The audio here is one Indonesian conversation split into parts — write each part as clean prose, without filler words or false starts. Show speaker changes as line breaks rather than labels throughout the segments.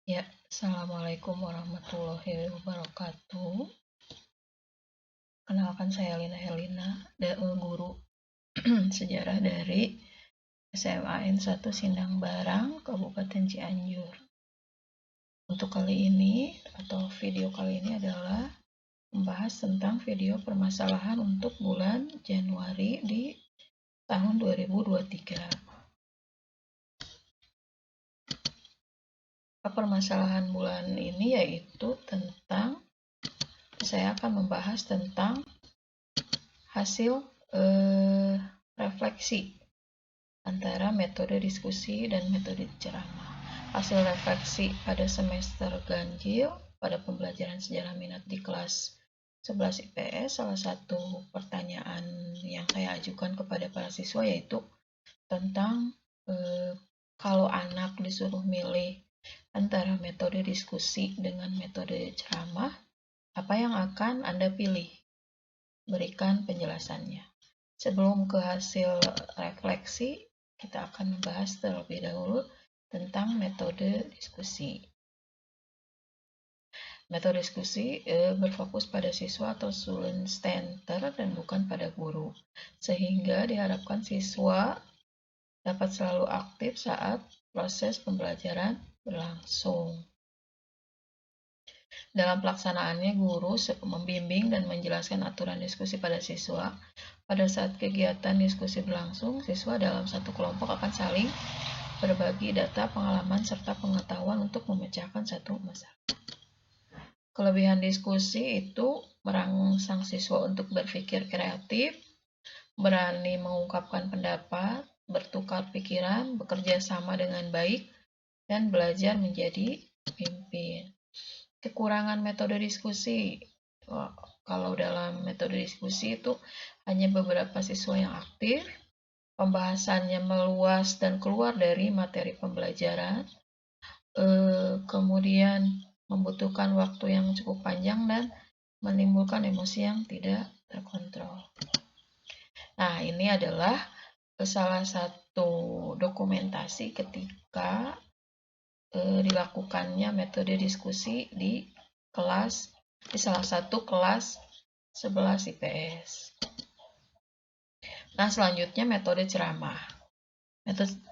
Ya, Assalamualaikum warahmatullahi wabarakatuh. Kenalkan saya Lina Helena, guru sejarah dari SMAN 1 Sindang Barang, Kabupaten Cianjur. Untuk kali ini, atau video kali ini adalah membahas tentang video permasalahan untuk bulan Januari di tahun 2023. Permasalahan bulan ini yaitu tentang, saya akan membahas tentang hasil refleksi antara metode diskusi dan metode ceramah. Hasil refleksi pada semester ganjil pada pembelajaran sejarah minat di kelas 11 IPS, salah satu pertanyaan yang saya ajukan kepada para siswa yaitu tentang kalau anak disuruh milih antara metode diskusi dengan metode ceramah, apa yang akan Anda pilih? Berikan penjelasannya. Sebelum ke hasil refleksi, kita akan membahas terlebih dahulu tentang metode diskusi. Metode diskusi berfokus pada siswa atau student center dan bukan pada guru, sehingga diharapkan siswa dapat selalu aktif saat proses pembelajaran berlangsung. Dalam pelaksanaannya, guru membimbing dan menjelaskan aturan diskusi pada siswa. Pada saat kegiatan diskusi berlangsung, siswa dalam satu kelompok akan saling berbagi data, pengalaman, serta pengetahuan untuk memecahkan satu masalah. Kelebihan diskusi itu merangsang siswa untuk berpikir kreatif, berani mengungkapkan pendapat, bertukar pikiran, bekerja sama dengan baik, dan belajar menjadi pemimpin. Kekurangan metode diskusi. Kalau dalam metode diskusi itu hanya beberapa siswa yang aktif, pembahasannya meluas dan keluar dari materi pembelajaran, kemudian membutuhkan waktu yang cukup panjang dan menimbulkan emosi yang tidak terkontrol. Nah, ini adalah salah satu dokumentasi ketika dilakukannya metode diskusi di salah satu kelas 11 IPS. Nah, selanjutnya metode ceramah.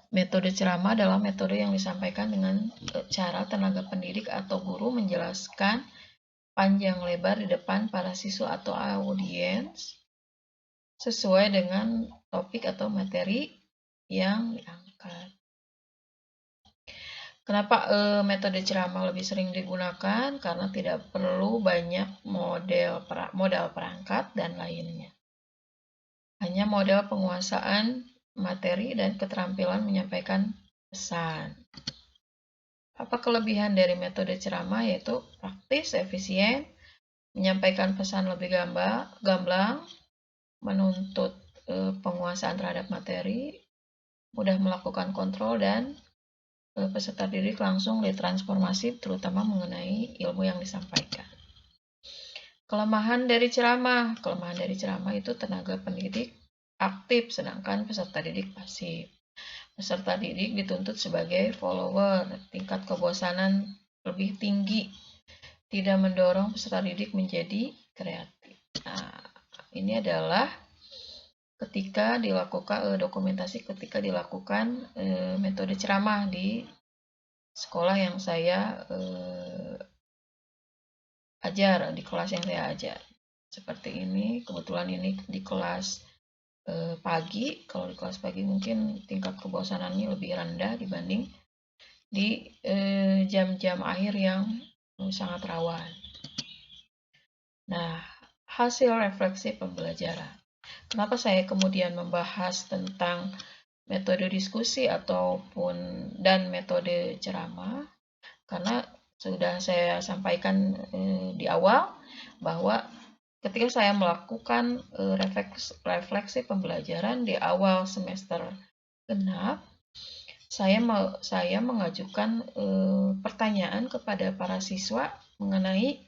Metode ceramah adalah metode yang disampaikan dengan cara tenaga pendidik atau guru menjelaskan panjang lebar di depan para siswa atau audiens sesuai dengan topik atau materi yang diangkat. Kenapa metode ceramah lebih sering digunakan? Karena tidak perlu banyak modal perangkat dan lainnya. Hanya modal penguasaan materi dan keterampilan menyampaikan pesan. Apa kelebihan dari metode ceramah? Yaitu praktis, efisien, menyampaikan pesan lebih gamblang, menuntut penguasaan terhadap materi, mudah melakukan kontrol, dan peserta didik langsung ditransformasi terutama mengenai ilmu yang disampaikan. Kelemahan dari ceramah. Kelemahan dari ceramah itu tenaga pendidik aktif sedangkan peserta didik pasif. Peserta didik dituntut sebagai follower, tingkat kebosanan lebih tinggi, tidak mendorong peserta didik menjadi kreatif. Nah, ini adalah ketika dilakukan dokumentasi ketika dilakukan metode ceramah di sekolah yang saya ajar, di kelas yang saya ajar. Seperti ini, kebetulan ini di kelas pagi. Kalau di kelas pagi mungkin tingkat kebosanannya lebih rendah dibanding di jam-jam akhir yang sangat rawan. Nah, hasil refleksi pembelajaran. Kenapa saya kemudian membahas tentang metode diskusi dan metode ceramah? Karena sudah saya sampaikan di awal bahwa ketika saya melakukan refleksi pembelajaran di awal semester genap, saya mengajukan pertanyaan kepada para siswa mengenai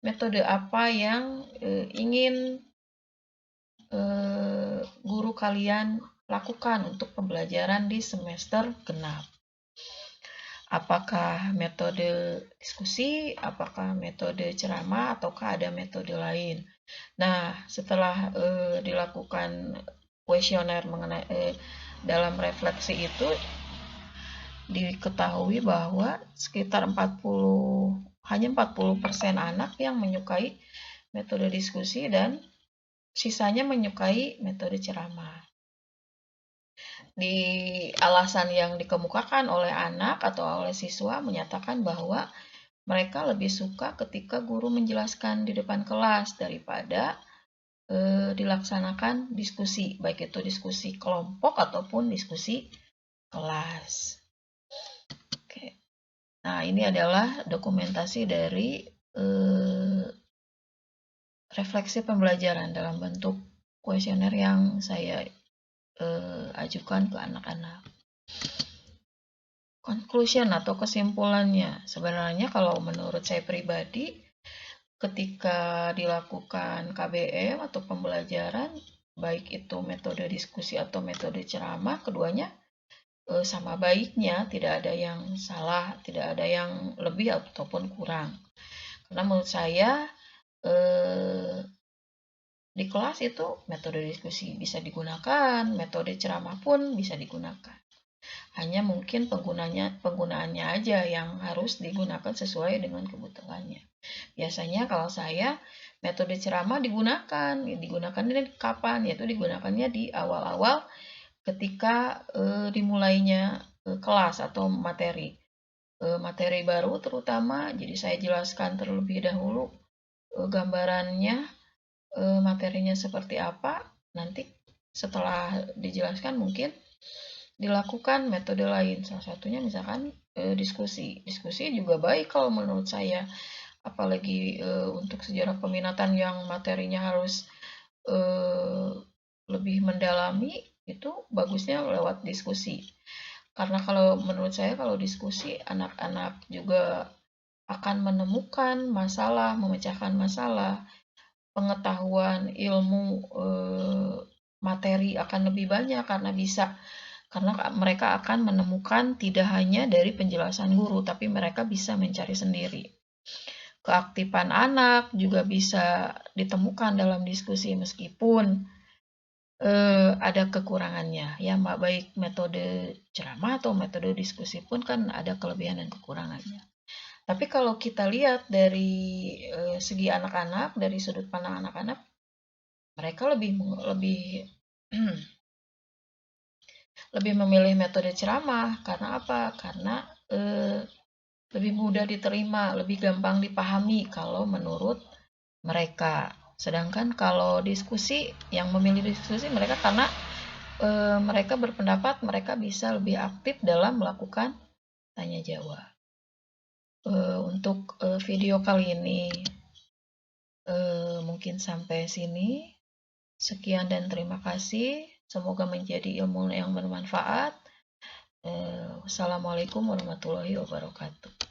metode apa yang ingin guru kalian lakukan untuk pembelajaran di semester genap. apakah metode diskusi, apakah metode ceramah, ataukah ada metode lain. Nah, setelah dilakukan kuesioner mengenai dalam refleksi itu, diketahui bahwa sekitar hanya 40% anak yang menyukai metode diskusi dan sisanya menyukai metode ceramah. Di alasan yang dikemukakan oleh anak atau oleh siswa menyatakan bahwa mereka lebih suka ketika guru menjelaskan di depan kelas daripada dilaksanakan diskusi, baik itu diskusi kelompok ataupun diskusi kelas. Oke. Nah, ini adalah dokumentasi dari refleksi pembelajaran dalam bentuk kuesioner yang saya ajukan ke anak-anak. Conclusion atau kesimpulannya, sebenarnya kalau menurut saya pribadi, ketika dilakukan KBM atau pembelajaran, baik itu metode diskusi atau metode ceramah, keduanya sama baiknya, tidak ada yang salah, tidak ada yang lebih ataupun kurang. Karena menurut saya di kelas itu metode diskusi bisa digunakan, metode ceramah pun bisa digunakan. Hanya mungkin penggunaannya aja yang harus digunakan sesuai dengan kebutuhannya. Biasanya kalau saya metode ceramah digunakan ini kapan? Yaitu digunakannya di awal-awal ketika dimulainya kelas atau materi baru terutama. Jadi saya jelaskan terlebih dahulu gambarannya, materinya seperti apa. Nanti setelah dijelaskan mungkin dilakukan metode lain. Salah satunya misalkan diskusi. Diskusi juga baik kalau menurut saya. Apalagi untuk sejarah peminatan yang materinya harus lebih mendalami, itu bagusnya lewat diskusi. Karena kalau menurut saya kalau diskusi, anak-anak juga akan menemukan masalah, memecahkan masalah, pengetahuan ilmu materi akan lebih banyak karena mereka akan menemukan tidak hanya dari penjelasan guru, tapi mereka bisa mencari sendiri. Keaktifan anak juga bisa ditemukan dalam diskusi meskipun ada kekurangannya. Ya, baik metode ceramah atau metode diskusi pun kan ada kelebihan dan kekurangannya. Tapi kalau kita lihat dari segi anak-anak, dari sudut pandang anak-anak, mereka lebih lebih memilih metode ceramah. Karena apa? Karena lebih mudah diterima, lebih gampang dipahami kalau menurut mereka. Sedangkan kalau diskusi, yang memilih diskusi mereka karena mereka berpendapat mereka bisa lebih aktif dalam melakukan tanya jawab. Untuk video kali ini mungkin sampai sini. Sekian dan terima kasih. Semoga menjadi ilmu yang bermanfaat. Wassalamualaikum warahmatullahi wabarakatuh.